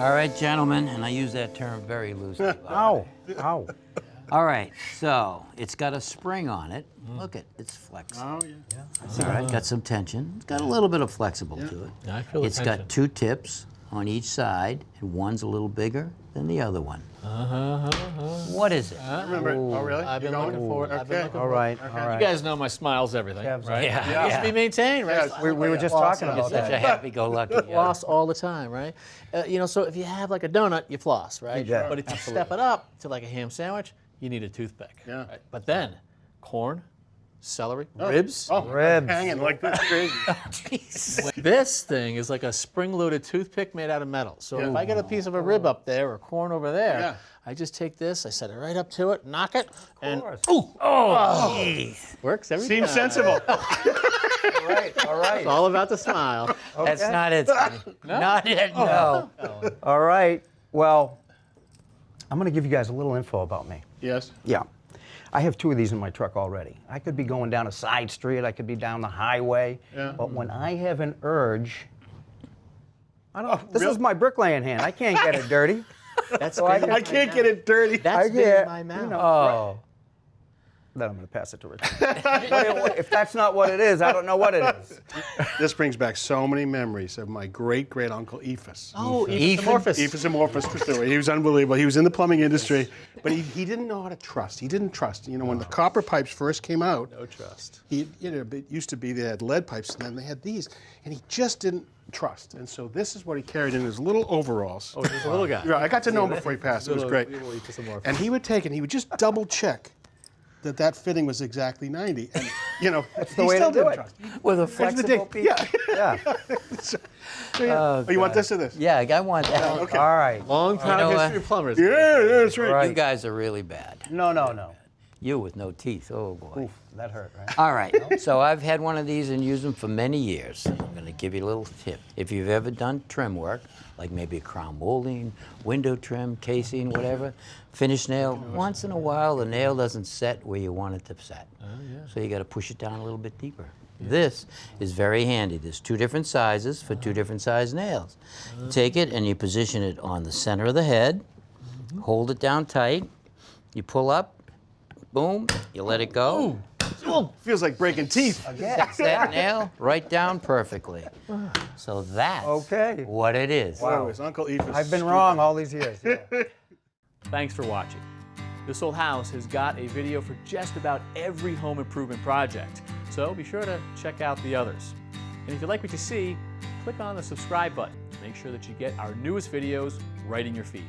All right, gentlemen, and I use that term very loosely. Ow, ow. All right, so it's got a spring on it. Look it, it's flexible. Oh, yeah. All right, got some tension. It's got a little bit of flexible to it. Yeah, I feel the It's tension. got two tips on each side, and one's a little bigger than the other one. What is it? Remember? Oh, really? I've been You're looking going? for it. I've been Okay. looking All for it. right, all right. You guys know my smile's everything, Kev's right? Yeah, It has to be maintained, right? Yes. We were just talking about Such a that. happy-go-lucky guy. Floss all the time, right? You know, so if you have like a donut, you floss, right? Yeah. But if you step it up to like a ham sandwich, you need a toothpick. Yeah. Right? But then, corn, celery, ribs. Oh, Ribs. hanging like this, crazy. This thing is like a spring-loaded toothpick made out of metal. So if I get a piece of a rib up there or corn over there, Yeah. I just take this, I set it right up to it, knock it, and course. ooh, works every Seems time. sensible. All right, all right. It's all about the smile. That's not it, Sonny. Not it, no. All right. Well, I'm going to give you guys a little info about me. Yes. Yeah. I have two of these in my truck already. I could be going down a side street, I could be down the highway. Yeah. But when I have an urge, this really? is my bricklaying hand. I can't get it dirty. That's So I been in I my can't mouth. get it dirty. That's I been in get, my you mouth. know, Oh. Then I'm going to pass it to Richard. But if that's not what it is, I don't know what it is. This brings back so many memories of my great-great-uncle Ephus. Oh, Ethan. Ephus. Ephus Amorphous Trethewey. He was unbelievable. He was in the plumbing industry, but he didn't know how to trust. He didn't trust. You know, when the copper pipes first came out, No trust. it used to be they had lead pipes, and then they had these, and he just didn't trust. And so this is what he carried in his little overalls. Oh, he's a little guy. Yeah, I got to know him before he passed. It was great. Little Ephus Amorphous. And he would take it, and he would just double check that fitting was exactly 90. And, you know, that's the way to do it. With a Here's the flexible dig. piece? Yeah. Yeah. Oh, you want this or this? Yeah, I want that. Okay. All right. Long proud know history what? of plumbers. Yeah, that's right. Right. You guys are really bad. No, no, no. You with no teeth, oh boy. Oof, that hurt, right? All right, so I've had one of these and used them for many years. I'm going to give you a little tip. If you've ever done trim work, like maybe a crown molding, window trim, casing, whatever, finish nail, once in a while the nail doesn't set where you want it to set. So you got to push it down a little bit deeper. This is very handy. There's two different sizes for two different size nails. You take it and you position it on the center of the head, hold it down tight, you pull up, boom, you let it go. Feels like breaking teeth. Sets that nail right down perfectly. So that's Okay. what it is. Wow. His Uncle Ephus. I've been wrong all these years. Yeah. Thanks for watching. This Old House has got a video for just about every home improvement project, so be sure to check out the others. And if you like what you see, click on the subscribe button. Make sure that you get our newest videos right in your feed.